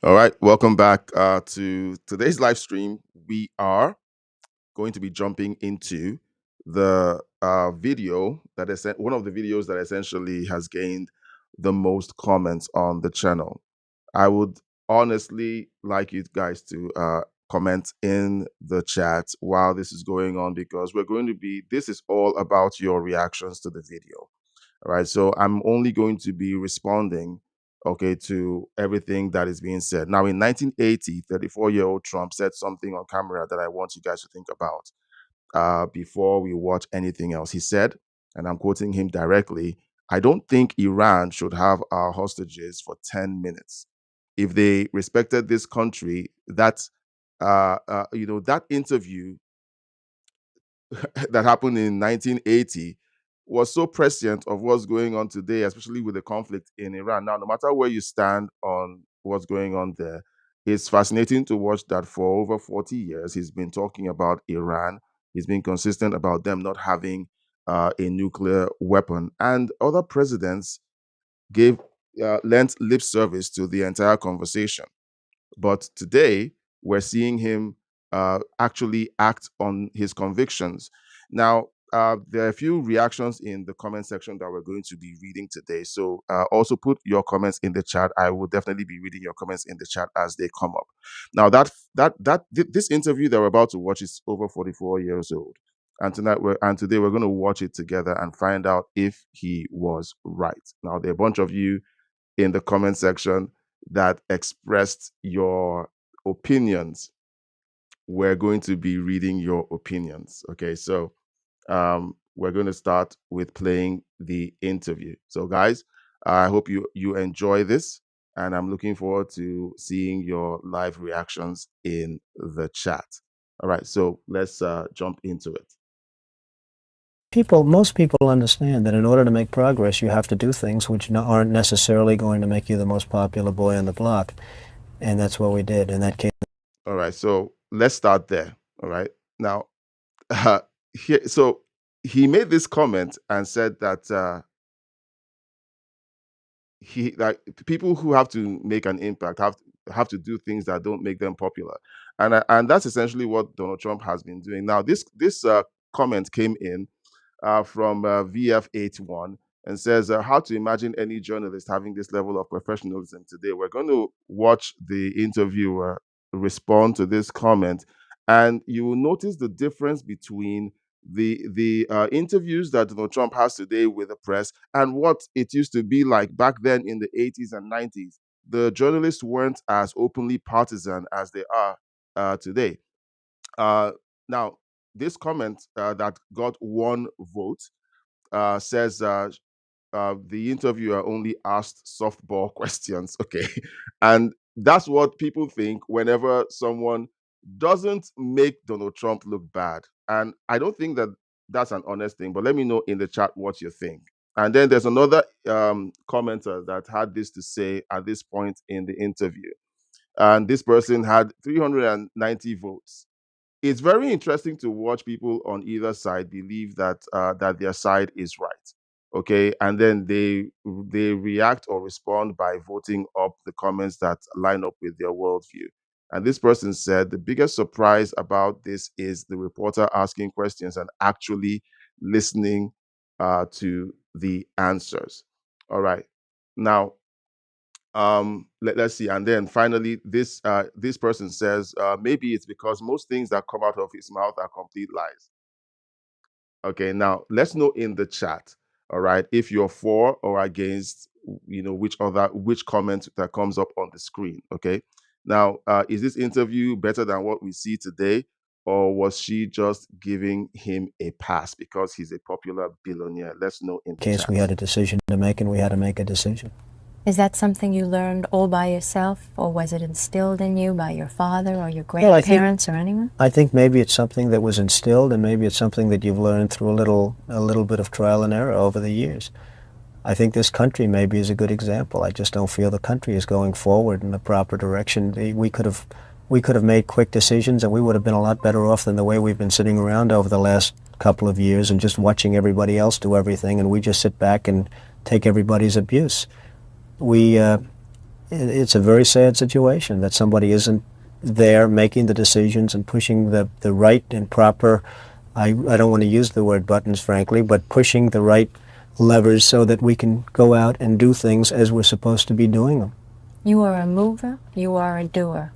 All right, welcome back to today's live stream. We are going to be jumping into the video that is one of the videos that essentially has gained the most comments on the channel. I would honestly like you guys to comment in the chat while this is going on because this is all about your reactions to the video. All right. So I'm only going to be responding, okay, to everything that is being said. Now, in 1980, 34-year-old Trump said something on camera that I want you guys to think about before we watch anything else. He said, and I'm quoting him directly, I don't think Iran should have our hostages for 10 minutes. If they respected this country, that interview that happened in 1980 was so prescient of what's going on today, especially with the conflict in Iran. Now, no matter where you stand on what's going on there, it's fascinating to watch that for over 40 years, he's been talking about Iran. He's been consistent about them not having a nuclear weapon. And other presidents gave lent lip service to the entire conversation. But today, we're seeing him actually act on his convictions. Now, there are a few reactions in the comment section that we're going to be reading today. So also put your comments in the chat. I will definitely be reading your comments in the chat as they come up. Now, this interview that we're about to watch is over 44 years old. And today we're going to watch it together and find out if he was right. Now, there are a bunch of you in the comment section that expressed your opinions. We're going to be reading your opinions. Okay, so we're going to start with playing the interview. So, guys, I hope you enjoy this, and I'm looking forward to seeing your live reactions in the chat. All right, so let's jump into it. Most people understand that in order to make progress, you have to do things which aren't necessarily going to make you the most popular boy on the block. And that's what we did in that case. All right, so let's start there. All right. Now, so he made this comment and said that people who have to make an impact have to do things that don't make them popular, and that's essentially what Donald Trump has been doing. Now, this comment came in from VF81 and says, how to imagine any journalist having this level of professionalism today. We're going to watch the interviewer respond to this comment, and you will notice the difference between the interviews that Donald Trump has today with the press and what it used to be like back then in the 80s and 90s. The journalists weren't as openly partisan as they are today. Uh, Now, this comment that got one vote says the interviewer only asked softball questions. Okay. And that's what people think whenever someone doesn't make Donald Trump look bad. And I don't think that that's an honest thing, but let me know in the chat what you think. And then there's another commenter that had this to say at this point in the interview. And this person had 390 votes. It's very interesting to watch people on either side believe that their side is right, okay, and then they react or respond by voting up the comments that line up with their worldview. And this person said the biggest surprise about this is the reporter asking questions and actually listening to the answers. All right, now let's see, and then finally this person says maybe it's because most things that come out of his mouth are complete lies. Okay, now let's know in the chat, all right, if you're for or against, which comment that comes up on the screen. Okay, now is this interview better than what we see today, or was she just giving him a pass because he's a popular billionaire? Let's know in the chat. We had a decision to make, and we had to make a decision. Is that something you learned all by yourself, or was it instilled in you by your father or your grandparents or anyone? I think maybe it's something that was instilled, and maybe it's something that you've learned through a little bit of trial and error over the years. I think this country maybe is a good example. I just don't feel the country is going forward in the proper direction. We could have made quick decisions, and we would have been a lot better off than the way we've been sitting around over the last couple of years and just watching everybody else do everything, and we just sit back and take everybody's abuse. We it's a very sad situation that somebody isn't there making the decisions and pushing the right and proper, I don't want to use the word buttons, frankly, but pushing the right levers so that we can go out and do things as we're supposed to be doing them. You are a mover, you are a doer.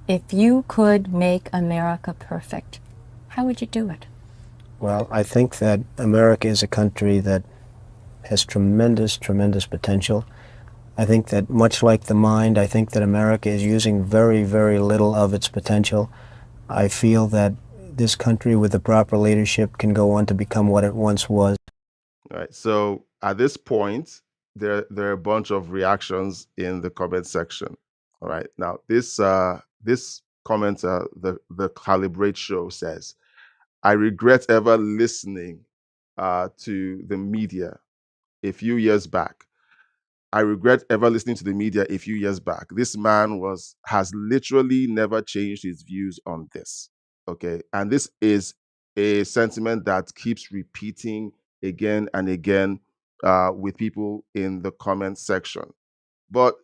If you could make America perfect, how would you do it? Well, I think that America is a country that has tremendous, tremendous potential. I think that much like the mind, I think that America is using very, very little of its potential. I feel that this country with the proper leadership can go on to become what it once was. All right. So at this point, there are a bunch of reactions in the comment section. All right. Now this commenter, the Calibrate Show says, I regret ever listening to the media a few years back. I regret ever listening to the media a few years back. This man has literally never changed his views on this. Okay. And this is a sentiment that keeps repeating again and again with people in the comment section. But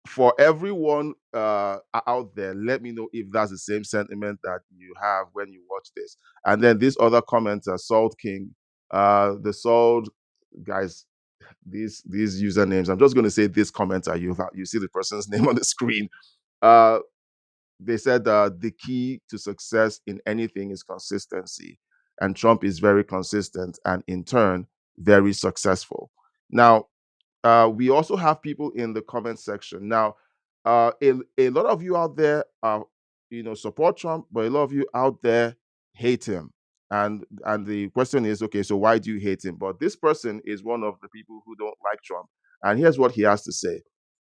for everyone out there, let me know if that's the same sentiment that you have when you watch this. And then this other commenter, Salt King, the Salt guys, these usernames. I'm just going to say this commenter. You see the person's name on the screen. Uh, they said the key to success in anything is consistency, and Trump is very consistent, and in turn, very successful. Now, we also have people in the comment section. Now, a lot of you out there support Trump, but a lot of you out there hate him. And the question is, okay, so why do you hate him? But this person is one of the people who don't like Trump. And here's what he has to say.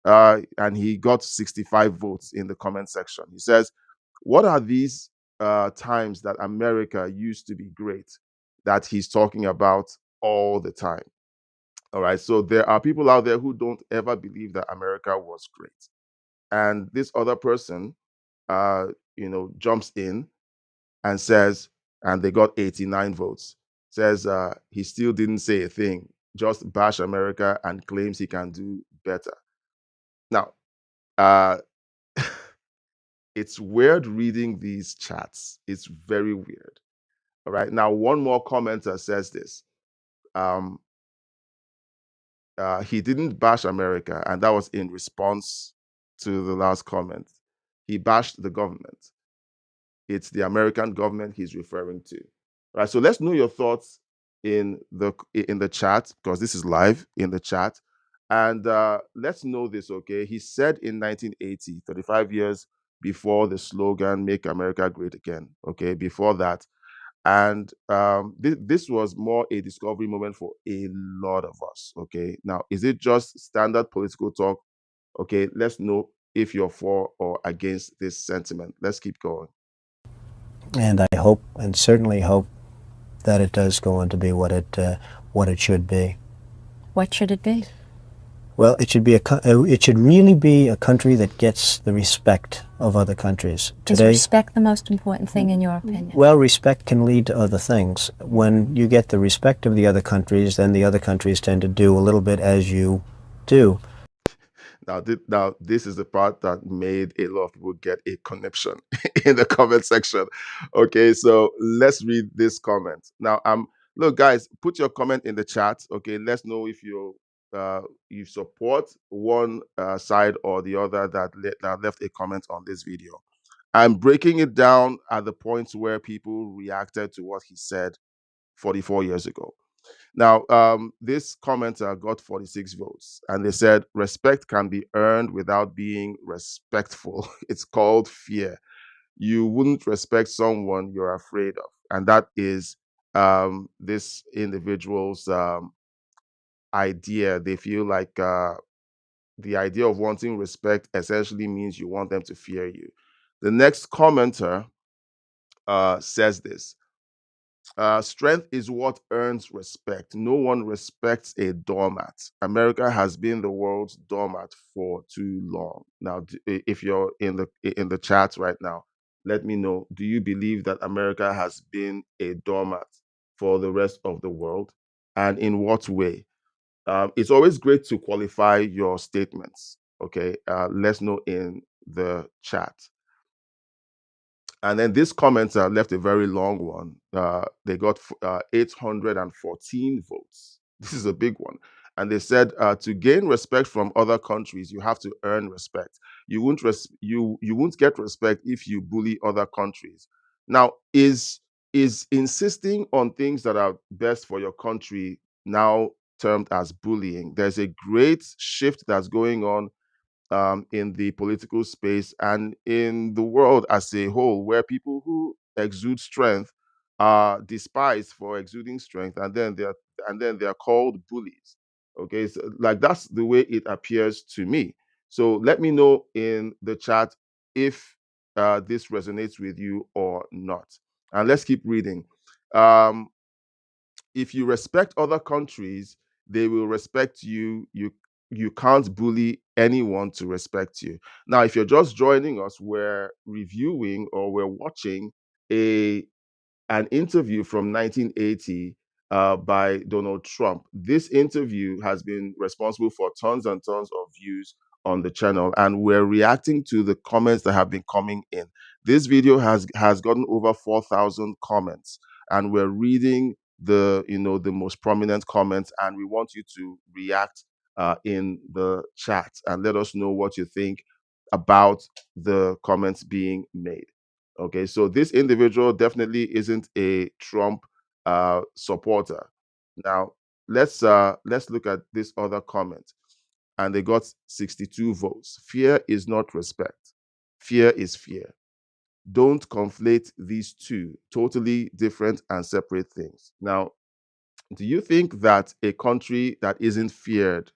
And he got 65 votes in the comment section. He says, what are these times that America used to be great that he's talking about all the time? All right. So there are people out there who don't ever believe that America was great. And this other person, jumps in and says, and they got 89 votes, says he still didn't say a thing, just bash America and claims he can do better. Now, uh, it's weird reading these chats. It's very weird. All right. Now, one more commenter says this. He didn't bash America, and that was in response to the last comment. He bashed the government. It's the American government he's referring to. Right. So let's know your thoughts in the chat, because this is live in the chat. And let's know this, okay? He said in 1980, 35 years before the slogan "Make America Great Again." Okay, before that, and this was more a discovery moment for a lot of us. Okay, now is it just standard political talk? Okay, let's know if you're for or against this sentiment. Let's keep going. And I hope, and certainly hope, that it does go on to be what it should be. What should it be? Well, it should really be a country that gets the respect of other countries. Is respect the most important thing in your opinion? Well, respect can lead to other things. When you get the respect of the other countries, then the other countries tend to do a little bit as you do. Now, this is the part that made a lot of people get a conniption in the comment section. Okay, so let's read this comment. Now, look, guys, put your comment in the chat. Okay, let's know if you support one side or the other that left a comment on this video. I'm breaking it down at the points where people reacted to what he said 44 years ago. Now, this commenter got 46 votes, and they said respect can be earned without being respectful. It's called fear. You wouldn't respect someone you're afraid of, and that is this individual's idea. They feel like the idea of wanting respect essentially means you want them to fear you. The next commenter says this. Strength is what earns respect. No one respects a doormat. America has been the world's doormat for too long. Now, if you're in the chat right now, let me know. Do you believe that America has been a doormat for the rest of the world, and in what way? It's always great to qualify your statements. Okay, let's know in the chat. And then these comments left a very long one. They got 814 votes. This is a big one. And they said to gain respect from other countries, you have to earn respect. You won't get respect if you bully other countries. Now, is insisting on things that are best for your country now termed as bullying? There's a great shift that's going on in the political space and in the world as a whole, where people who exude strength are despised for exuding strength, and then they are called bullies. Okay, so like that's the way it appears to me. So let me know in the chat if this resonates with you or not. And let's keep reading. Um, if you respect other countries, they will respect you. You can't bully anyone to respect you. Now, if you're just joining us, we're reviewing or we're watching a an interview from 1980 by Donald Trump. This interview has been responsible for tons and tons of views on the channel, and we're reacting to the comments that have been coming in. This video has gotten over 4,000 comments, and we're reading the most prominent comments, and we want you to react in the chat and let us know what you think about the comments being made. Okay, so this individual definitely isn't a Trump supporter. Now let's look at this other comment, and they got 62 votes. Fear is not respect. Fear is fear. Don't conflate these two totally different and separate things. Now, do you think that a country that isn't feared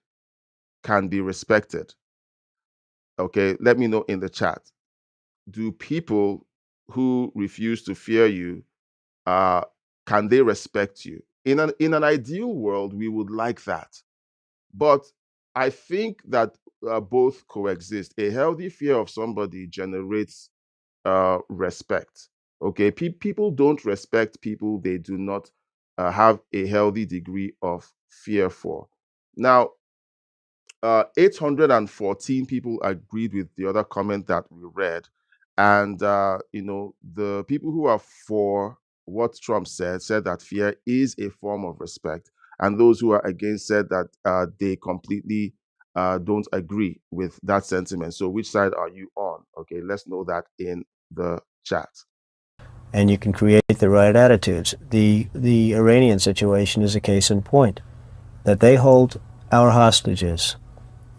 can be respected? Okay, let me know in the chat. Do people who refuse to fear you uh, can they respect you? In an ideal world, we would like that, but I think that both coexist. A healthy fear of somebody generates respect. Okay, people don't respect people they do not have a healthy degree of fear for. Now, 814 people agreed with the other comment that we read. And, the people who are for what Trump said that fear is a form of respect. And those who are against said that they completely don't agree with that sentiment. So, which side are you on? Okay, let's know that in the chat. And you can create the right attitudes. The Iranian situation is a case in point. That they hold our hostages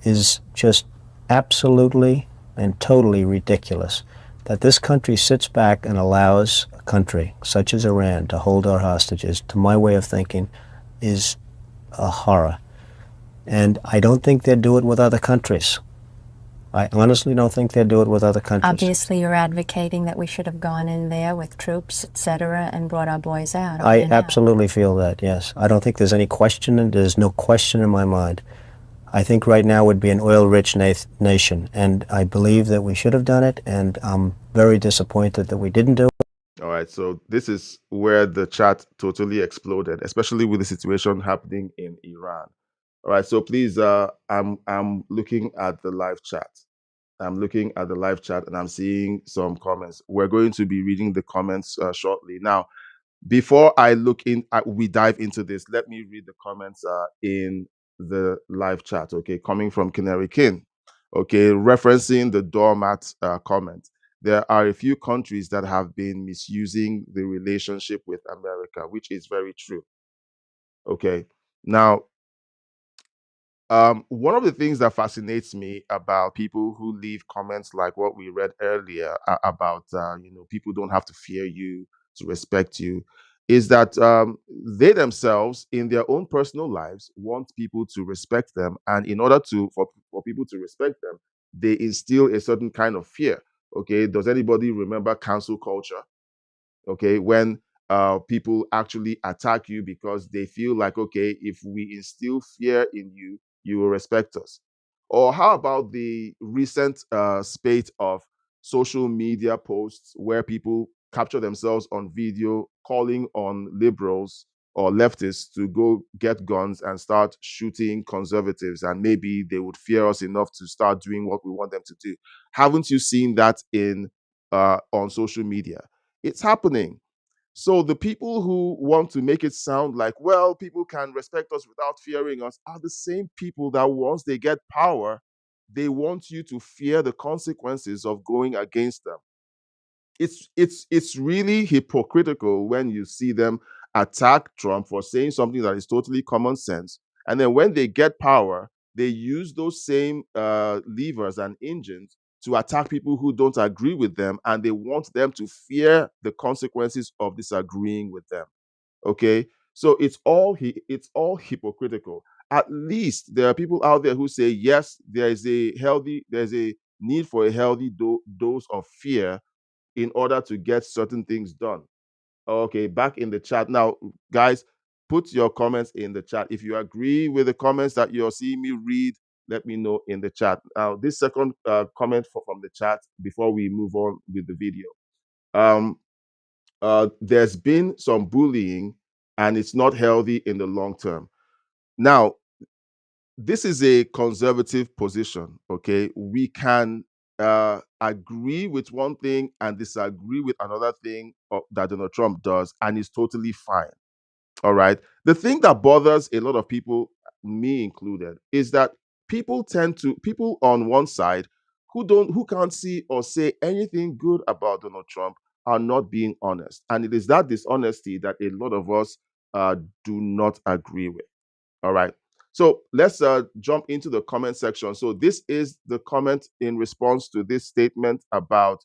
is just absolutely and totally ridiculous. That this country sits back and allows a country such as Iran to hold our hostages, to my way of thinking, is a horror. And I don't think they'd do it with other countries. I honestly don't think they'd do it with other countries. Obviously, you're advocating that we should have gone in there with troops, etc., and brought our boys out. I absolutely feel that, yes. I don't think there's any question, and there's no question in my mind. I think right now would be an oil-rich nation, and I believe that we should have done it, and I'm very disappointed that we didn't do it. All right, so this is where the chat totally exploded, especially with the situation happening in Iran. All right, so please, I'm looking at the live chat. I'm looking at the live chat and I'm seeing some comments. We're going to be reading the comments shortly. Now, before we dive into this, let me read the comments in the live chat. Okay, coming from Canary King. Okay, referencing the doormat comment. There are a few countries that have been misusing the relationship with America, which is very true. Okay, now one of the things that fascinates me about people who leave comments like what we read earlier about people don't have to fear you to respect you is that they themselves in their own personal lives want people to respect them, and in order for people to respect them, they instill a certain kind of fear. Okay, does anybody remember cancel culture? Okay, when people actually attack you because they feel like, okay, if we instill fear in you, you will respect us. Or how about the recent spate of social media posts where people capture themselves on video calling on liberals or leftists to go get guns and start shooting conservatives, and maybe they would fear us enough to start doing what we want them to do. Haven't you seen that in on social media? It's happening. So the people who want to make it sound like, well, people can respect us without fearing us, are the same people that once they get power, they want you to fear the consequences of going against them. It's really hypocritical when you see them attack Trump for saying something that is totally common sense, and then when they get power, they use those same levers and engines to attack people who don't agree with them, and they want them to fear the consequences of disagreeing with them. Okay, so it's all hypocritical. At least there are people out there who say yes, there's a need for a healthy dose of fear in order to get certain things done. Okay, back in the chat now, guys. Put your comments in the chat. If you agree with the comments that you're seeing me read, let me know in the chat. Now, this second comment from the chat before we move on with the video. There's been some bullying, and it's not healthy in the long term. Now, this is a conservative position. Okay, we can agree with one thing and disagree with another thing that Donald Trump does, and it's totally fine. All right. The thing that bothers a lot of people, me included, is that people on one side who can't see or say anything good about Donald Trump are not being honest, and it is that dishonesty that a lot of us do not agree with. All right. So let's jump into the comment section. So this is the comment in response to this statement about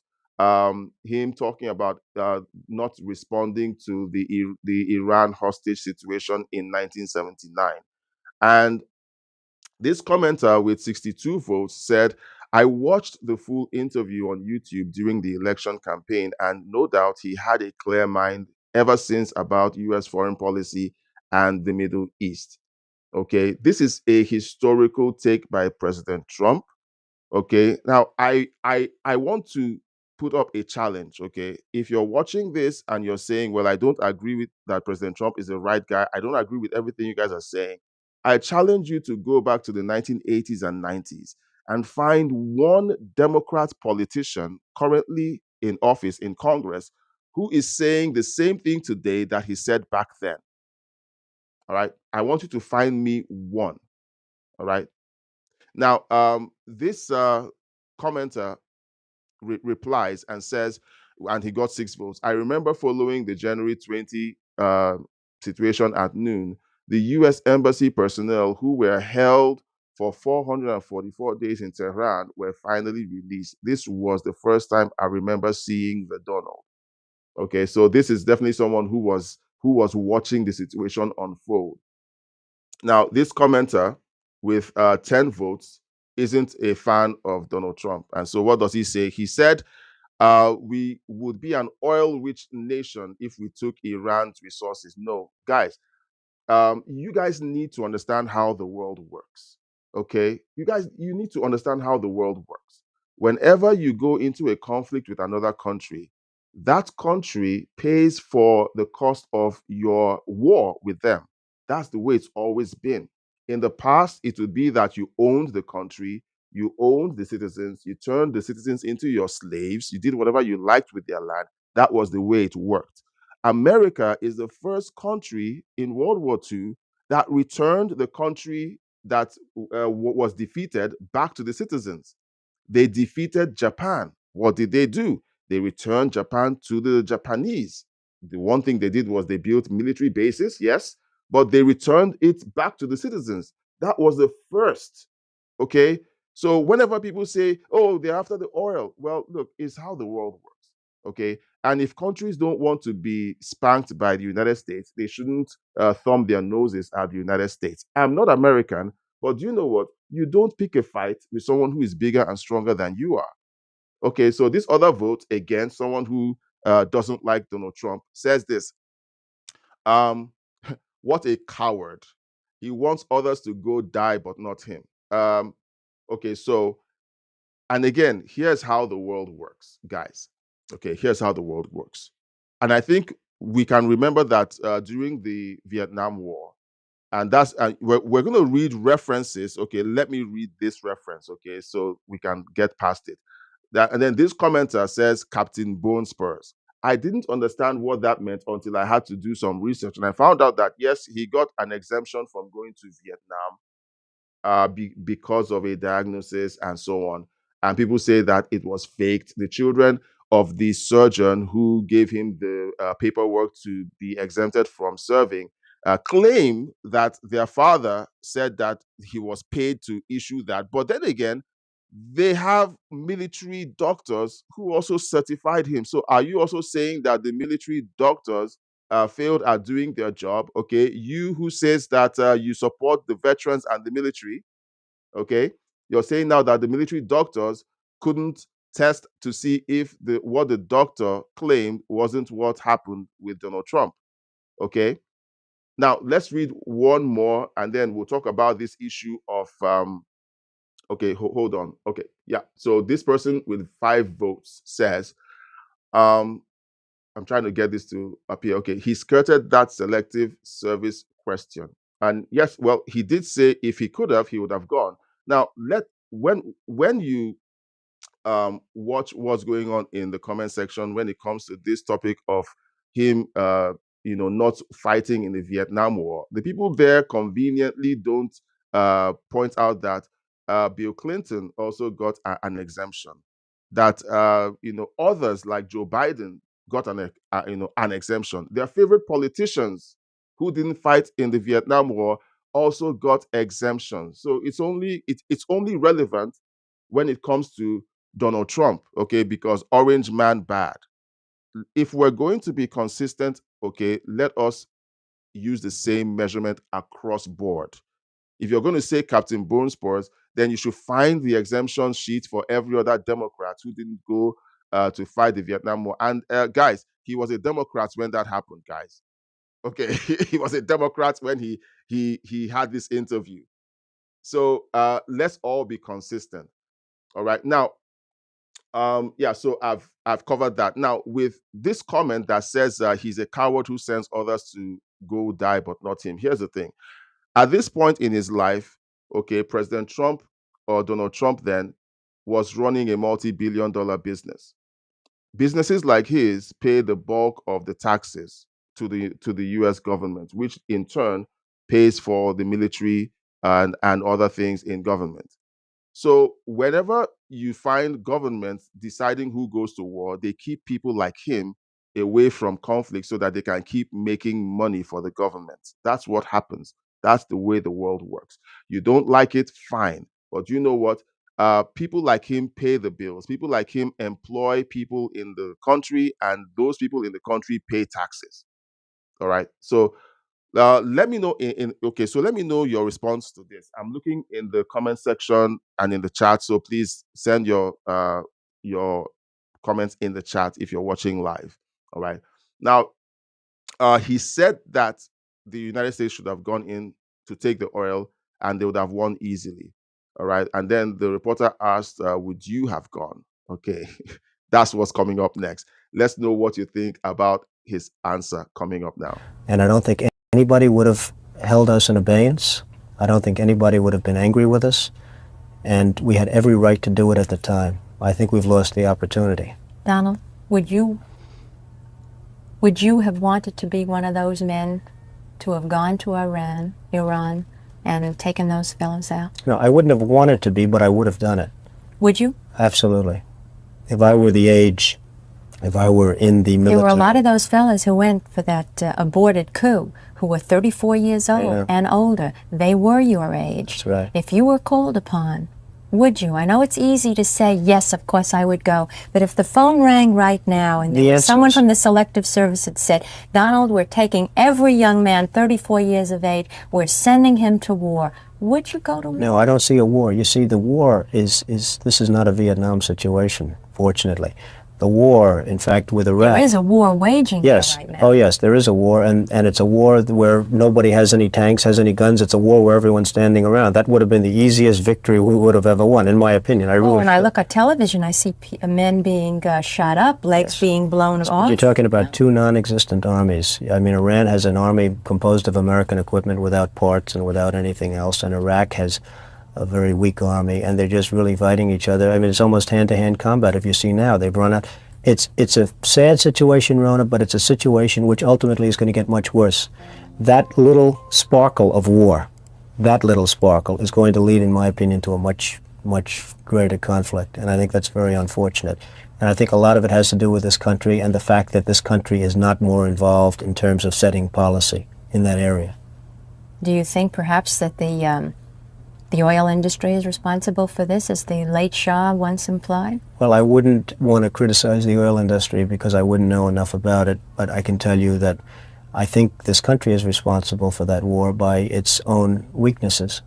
him talking about not responding to the Iran hostage situation in 1979. And this commenter with 62 votes said, I watched the full interview on YouTube during the election campaign, and no doubt he had a clear mind ever since about US foreign policy and the Middle East. Okay, this is a historical take by President Trump. Okay, now I want to put up a challenge. Okay, if you're watching this and you're saying, well, I don't agree with that President Trump is the right guy, I don't agree with everything you guys are saying, I challenge you to go back to the 1980s and 90s and find one Democrat politician currently in office in Congress who is saying the same thing today that he said back then. All right, I want you to find me one. All right. Now, this commenter replies and says, and he got 6 votes. I remember following the January 20 situation at noon. The U.S. Embassy personnel who were held for 444 days in Tehran were finally released. This was the first time I remember seeing the Donald. Okay, so this is definitely someone who was watching the situation unfold. Now, this commenter with 10 votes isn't a fan of Donald Trump. And so what does he say? He said, we would be an oil-rich nation if we took Iran's resources. No, guys, you guys need to understand how the world works. Okay, you need to understand how the world works. Whenever you go into a conflict with another country, that country pays for the cost of your war with them. That's the way it's always been. In the past, it would be that you owned the country, you owned the citizens, you turned the citizens into your slaves, you did whatever you liked with their land. That was the way it worked. America is the first country in World War II that returned the country that was defeated back to the citizens. They defeated Japan. What did they do? They returned Japan to the Japanese. The one thing they did was they built military bases, yes, but they returned it back to the citizens. That was the first. Okay. So whenever people say, oh, they're after the oil, well, look, it's how the world works. Okay. And if countries don't want to be spanked by the United States, they shouldn't thumb their noses at the United States. I'm not American, but do you know what? You don't pick a fight with someone who is bigger and stronger than you are. Okay, so this other vote, again, someone who doesn't like Donald Trump, says this. Um, what a coward. He wants others to go die, but not him. Okay, so, and again, here's how the world works, guys. Okay, here's how the world works. And I think we can remember that during the Vietnam War, and that's we're going to read references. Okay, let me read this reference. Okay, so we can get past it. And then this commenter says Captain Bone Spurs. I didn't understand what that meant until I had to do some research, and I found out that yes, he got an exemption from going to Vietnam because of a diagnosis and so on. And people say that it was faked. The children of the surgeon who gave him the paperwork to be exempted from serving claim that their father said that he was paid to issue that. But then again, they have military doctors who also certified him. So are you also saying that the military doctors failed at doing their job? Okay, you who says that you support the veterans and the military, okay, you're saying now that the military doctors couldn't test to see if what the doctor claimed wasn't what happened with Donald Trump. Okay, now let's read one more and then we'll talk about this issue of okay, hold on. Okay, yeah. So this person with 5 votes says, I'm trying to get this to appear. Okay, he skirted that selective service question. And yes, well, he did say if he could have, he would have gone. Now, when you watch what's going on in the comment section when it comes to this topic of him, not fighting in the Vietnam War, the people there conveniently don't point out that Bill Clinton also got an exemption. That others like Joe Biden got an exemption. Their favorite politicians who didn't fight in the Vietnam War also got exemptions. So it's only relevant when it comes to Donald Trump, okay, because orange man bad. If we're going to be consistent, okay, let us use the same measurement across board. If you're going to say Captain Bone Spurs, then you should find the exemption sheet for every other Democrat who didn't go to fight the Vietnam War. And guys, he was a Democrat when that happened, guys. Okay, he was a Democrat when he had this interview. So let's all be consistent. All right. Now, so I've covered that. Now, with this comment that says he's a coward who sends others to go die, but not him. Here's the thing. At this point in his life, okay, President Trump, or Donald Trump then, was running a multi-billion-dollar business. Businesses like his pay the bulk of the taxes to the US government, which in turn pays for the military and other things in government. So whenever you find governments deciding who goes to war, they keep people like him away from conflict so that they can keep making money for the government. That's what happens. That's the way the world works. You don't like it, fine. But you know what? People like him pay the bills. People like him employ people in the country, and those people in the country pay taxes. All right. So let me know so let me know your response to this. I'm looking in the comment section and in the chat, so please send your comments in the chat if you're watching live. All right. Now, he said that the United States should have gone in to take the oil and they would have won easily. All right. And then the reporter asked, would you have gone? Okay. That's what's coming up next. Let's know what you think about his answer coming up now. And I don't think anybody would have held us in abeyance. I don't think anybody would have been angry with us. And we had every right to do it at the time. I think we've lost the opportunity. Donald, would you have wanted to be one of those men to have gone to Iran, and taken those fellows out? No, I wouldn't have wanted to be, but I would have done it. Would you? Absolutely. If I were the age, if I were in the military. There were a lot of those fellas who went for that aborted coup who were 34 years old and older. They were your age. That's right. If you were called upon, would you? I know it's easy to say, yes, of course I would go. But if the phone rang right now and someone from the Selective Service had said, Donald, we're taking every young man 34 years of age, we're sending him to war, would you go to war? No, I don't see a war. You see, the war this is not a Vietnam situation, fortunately. The war, in fact, with Iraq. There is a war waging yes. there right now. Oh, yes, there is a war, and it's a war where nobody has any tanks, has any guns. It's a war where everyone's standing around. That would have been the easiest victory we would have ever won, in my opinion. When I look at television, I see men being shot up, legs being blown off. You're talking about two non-existent armies. I mean, Iran has an army composed of American equipment without parts and without anything else, and Iraq has a very weak army, and they're just really fighting each other. I mean, it's almost hand-to-hand combat. If you see now, they've run out. It's a sad situation, Rona, but it's a situation which ultimately is going to get much worse. That little sparkle of war, that little sparkle is going to lead, in my opinion, to a much greater conflict, and I think that's very unfortunate. And I think a lot of it has to do with this country and the fact that this country is not more involved in terms of setting policy in that area. Do you think perhaps that the oil industry is responsible for this, as the late Shah once implied? Well, I wouldn't want to criticize the oil industry because I wouldn't know enough about it, but I can tell you that I think this country is responsible for that war by its own weaknesses.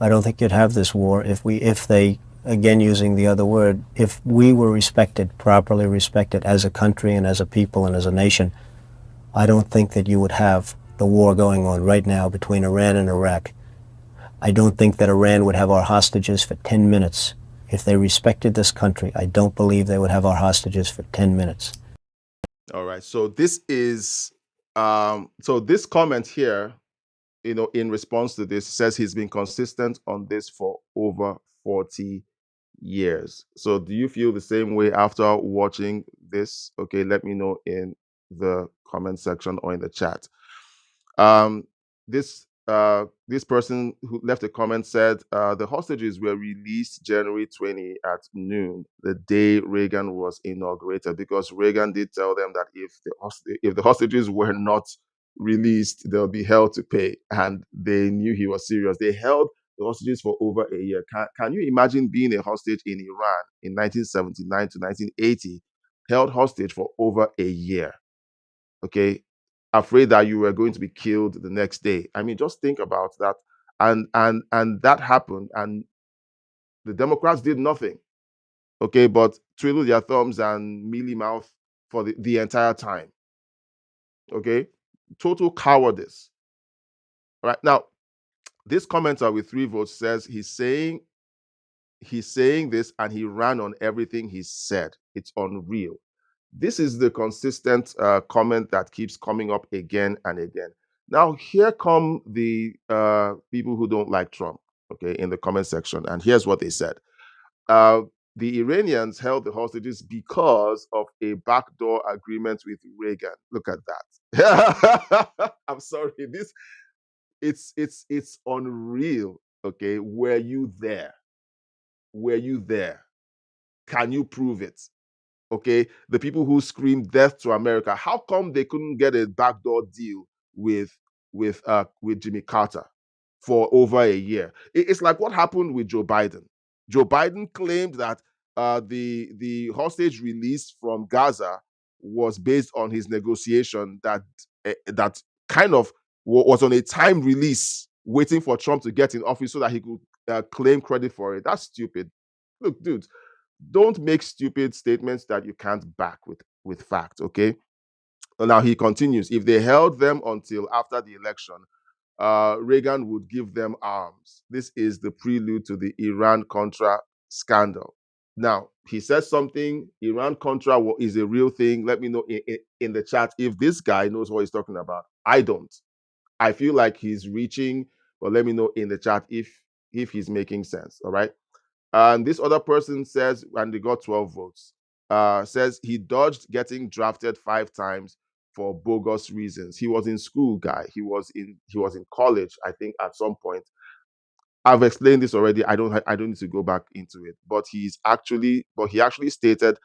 I don't think you'd have this war if they, again using the other word, if we were respected, properly respected as a country and as a people and as a nation. I don't think that you would have the war going on right now between Iran and Iraq. I don't think that Iran would have our hostages for 10 minutes. If they respected this country, I don't believe they would have our hostages for 10 minutes. All right. So this is, so this comment here, in response to this, says he's been consistent on this for over 40 years. So do you feel the same way after watching this? Okay, let me know in the comment section or in the chat. This person who left a comment said the hostages were released January 20 at noon, the day Reagan was inaugurated, because Reagan did tell them that if the hostages were not released, they'll be held to pay, and they knew he was serious. They held the hostages for over a year. Can you imagine being a hostage in Iran in 1979 to 1980, held hostage for over a year? Okay, afraid that you were going to be killed the next day. I mean, just think about that. And that happened, and the Democrats did nothing. Okay, but twiddled their thumbs and mealy mouth for the entire time. Okay, total cowardice. All right, now this commenter with 3 votes says he's saying this and he ran on everything he said. It's unreal. This is the consistent comment that keeps coming up again and again. Now, here come the people who don't like Trump, okay, in the comment section. And here's what they said. The Iranians held the hostages because of a backdoor agreement with Reagan. Look at that. I'm sorry. It's unreal. Okay. Were you there? Were you there? Can you prove it? Okay, the people who screamed death to America, how come they couldn't get a backdoor deal with Jimmy Carter for over a year? It's like what happened with Joe Biden. Joe Biden claimed that the hostage release from Gaza was based on his negotiation that kind of was on a time release, waiting for Trump to get in office so that he could claim credit for it. That's stupid. Look, dude, don't make stupid statements that you can't back with fact. Okay. Now he continues. If they held them until after the election, Reagan would give them arms. This is the prelude to the Iran-Contra scandal. Now he says something. Iran-Contra is a real thing. Let me know in the chat if this guy knows what he's talking about. I don't. I feel like he's reaching, but let me know in the chat if he's making sense. All right. And this other person says, and they got 12 votes, says he dodged getting drafted 5 times for bogus reasons. He was in school, guy. He was in college, I think, at some point. I've explained this already. I don't need to go back into it. But he actually stated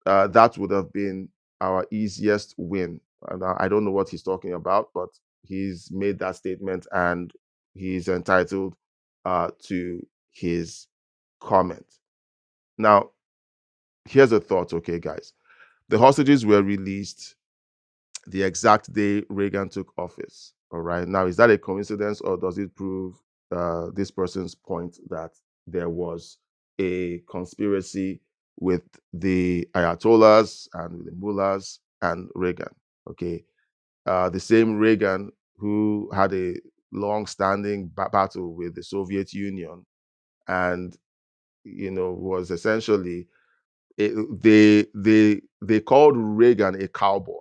that would have been our easiest win. And I don't know what he's talking about, but he's made that statement and he's entitled to his comment. Now, here's a thought, okay, guys. The hostages were released the exact day Reagan took office. All right. Now, is that a coincidence, or does it prove this person's point that there was a conspiracy with the Ayatollahs and with the mullahs and Reagan. Okay, the same Reagan who had a long-standing battle with the Soviet Union, and was essentially they called Reagan a cowboy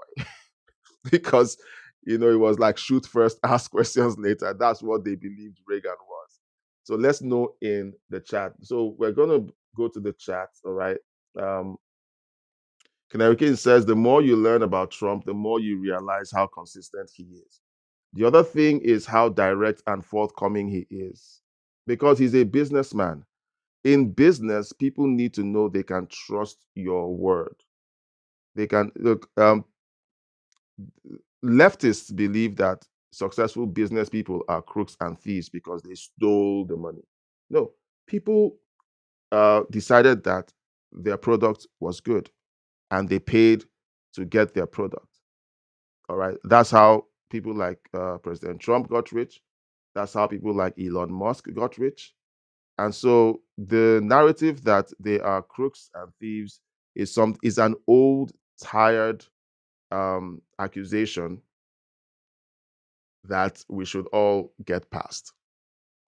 because it was like shoot first, ask questions later. That's what they believed Reagan was. So let's know in the chat. So we're gonna go to the chat. All right. Um, Canary King says the more you learn about Trump, the more you realize how consistent he is. The other thing is how direct and forthcoming he is, because he's a businessman. In business, people need to know they can trust your word. They can look. Leftists believe that successful business people are crooks and thieves because they stole the money. No, people decided that their product was good and they paid to get their product. All right. That's how people like President Trump got rich. That's how people like Elon Musk got rich. And so the narrative that they are crooks and thieves is an old, tired accusation that we should all get past.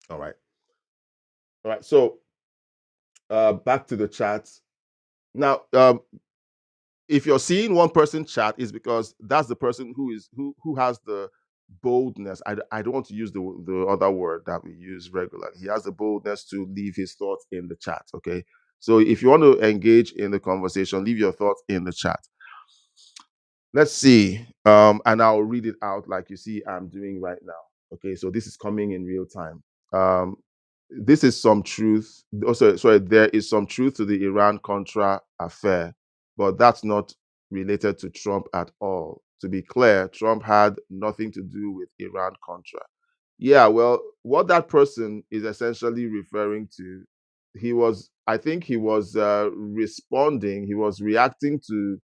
All right. All right. So back to the chat. Now, if you're seeing one person chat, is because that's the person who has the boldness. I don't want to use the other word that we use regularly. He has the boldness to leave his thoughts in the chat. Okay. So if you want to engage in the conversation, leave your thoughts in the chat. Let's see. And I'll read it out like you see I'm doing right now. Okay, so this is coming in real time. Um, this is some truth. Also, sorry, there is some truth to the Iran-Contra affair, but that's not related to Trump at all. To be clear, Trump had nothing to do with Iran-Contra. Yeah, well, what that person is essentially referring to, I think he was responding, he was reacting to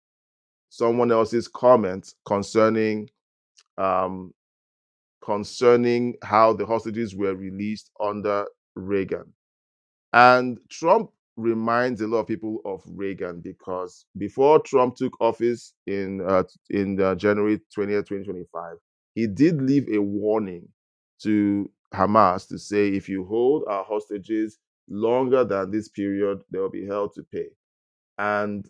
someone else's comment um, concerning how the hostages were released under Reagan. And Trump reminds a lot of people of Reagan because before Trump took office in January 20th, 2025, he did leave a warning to Hamas to say if you hold our hostages longer than this period, they will be held to pay. And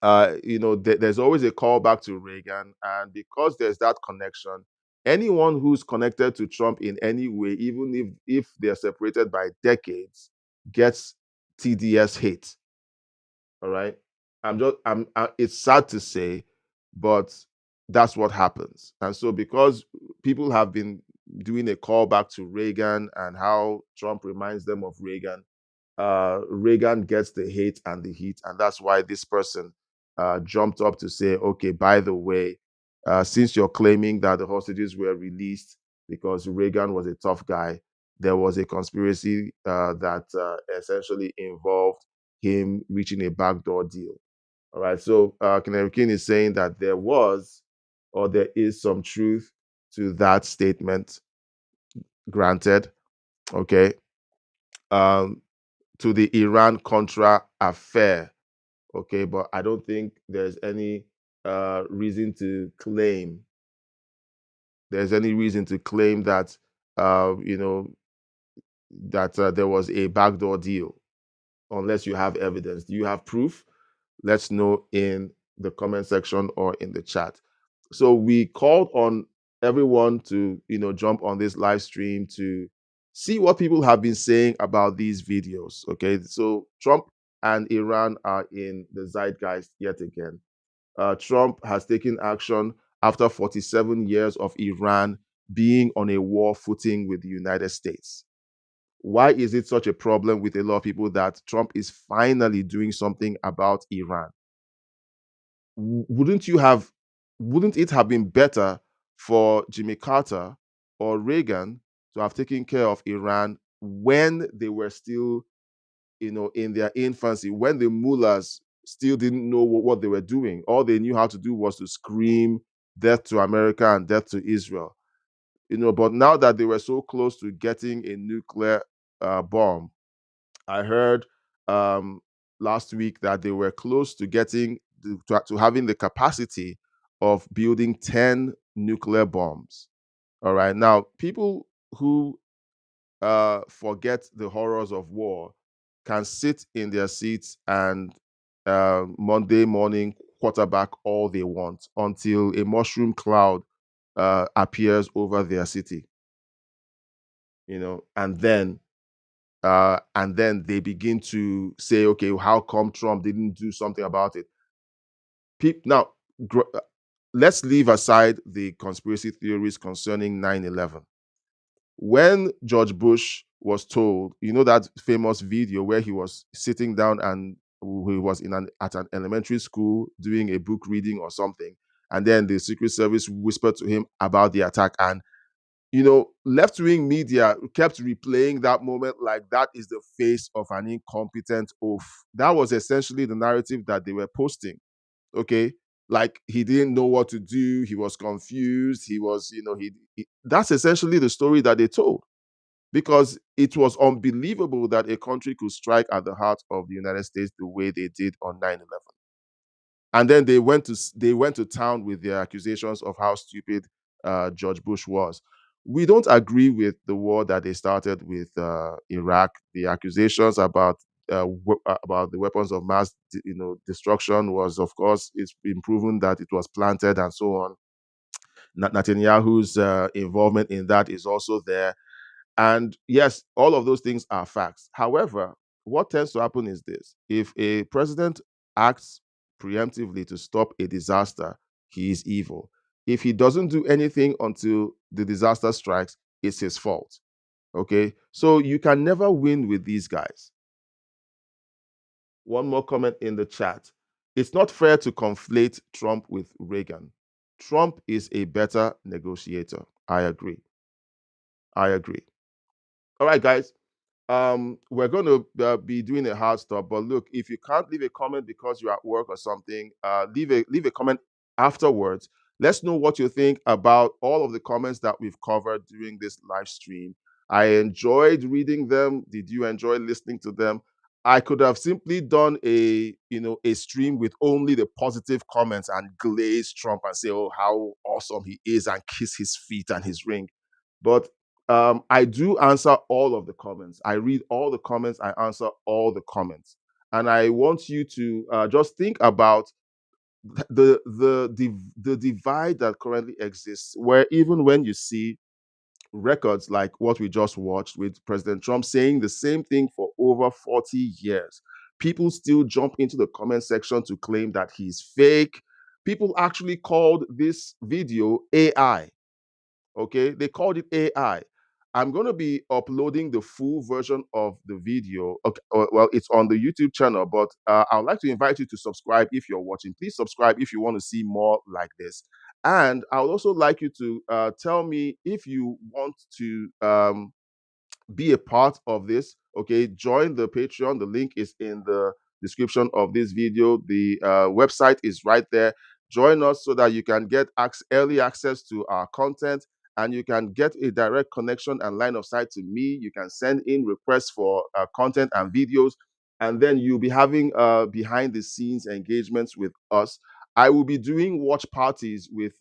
there's always a callback to Reagan, and because there's that connection, anyone who's connected to Trump in any way, even if they're separated by decades, gets TDS hate. All right, it's sad to say, but that's what happens. And so, because people have been doing a callback to Reagan and how Trump reminds them of Reagan, Reagan gets the hate and the heat, and that's why this person jumped up to say, "Okay, by the way, since you're claiming that the hostages were released because Reagan was a tough guy, there was a conspiracy that essentially involved him reaching a backdoor deal." All right, so Canary King is saying that there was or there is some truth to that statement. Granted, okay. To the Iran Contra affair. Okay, but I don't think there's any reason to claim that there was a backdoor deal unless you have evidence. Do you have proof? Let's know in the comment section or in the chat. So we called on everyone to jump on this live stream to see what people have been saying about these videos. Okay, so Trump and Iran are in the zeitgeist yet again. Trump has taken action after 47 years of Iran being on a war footing with the United States. Why is it such a problem with a lot of people that Trump is finally doing something about Iran? Wouldn't it have been better for Jimmy Carter or Reagan to have taken care of Iran when they were still, in their infancy, when the mullahs still didn't know what they were doing? All they knew how to do was to scream death to America and death to Israel. But now that they were so close to getting a nuclear bomb, I heard last week that they were close to getting to having the capacity of building 10 nuclear bombs. All right. Now, people who forget the horrors of war can sit in their seats and Monday morning quarterback all they want until a mushroom cloud appears over their city, and then they begin to say, okay, how come Trump didn't do something about it? Now, let's leave aside the conspiracy theories concerning 9/11. When George Bush was told, that famous video where he was sitting down and he was at an elementary school doing a book reading or something, and then the Secret Service whispered to him about the attack, and left-wing media kept replaying that moment like that is the face of an incompetent oaf. That was essentially the narrative that they were posting. Okay, like he didn't know what to do, he was confused, he was, that's essentially the story that they told, because it was unbelievable that a country could strike at the heart of the United States the way they did on 9/11. And then they went to town with their accusations of how stupid George Bush was. We don't agree with the war that they started with Iraq. The accusations about the weapons of mass destruction was, of course, it's been proven that it was planted and so on. Netanyahu's involvement in that is also there. And yes, all of those things are facts. However, what tends to happen is this: if a president acts preemptively to stop a disaster, he is evil. If he doesn't do anything until the disaster strikes, it's his fault. Okay? So you can never win with these guys. One more comment in the chat. It's not fair to conflate Trump with Reagan. Trump is a better negotiator. I agree. All right, guys. We're going to be doing a hard stop, but look, if you can't leave a comment because you're at work or something, leave a comment afterwards. Let's know what you think about all of the comments that we've covered during this live stream. I enjoyed reading them. Did you enjoy listening to them? I could have simply done a stream with only the positive comments and glaze Trump and say, oh, how awesome he is, and kiss his feet and his ring. But I do answer all of the comments. I read all the comments. I answer all the comments. And I want you to just think about the divide that currently exists, where even when you see records like what we just watched with President Trump saying the same thing for over 40 years, people still jump into the comment section to claim that he's fake. People actually called this video AI. Okay, they called it AI. I'm going to be uploading the full version of the video. Okay, well, it's on the YouTube channel, but I would like to invite you to subscribe if you're watching. Please subscribe if you want to see more like this. And I would also like you to tell me if you want to be a part of this. Okay, join the Patreon. The link is in the description of this video. The website is right there. Join us so that you can get early access to our content, and you can get a direct connection and line of sight to me. You can send in requests for content and videos, and then you'll be having behind the scenes engagements with us. I will be doing watch parties with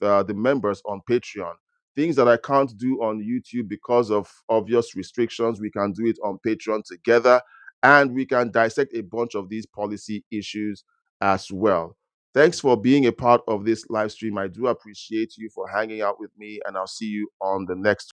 the members on Patreon. Things that I can't do on YouTube because of obvious restrictions, we can do it on Patreon together, and we can dissect a bunch of these policy issues as well. Thanks for being a part of this live stream. I do appreciate you for hanging out with me, and I'll see you on the next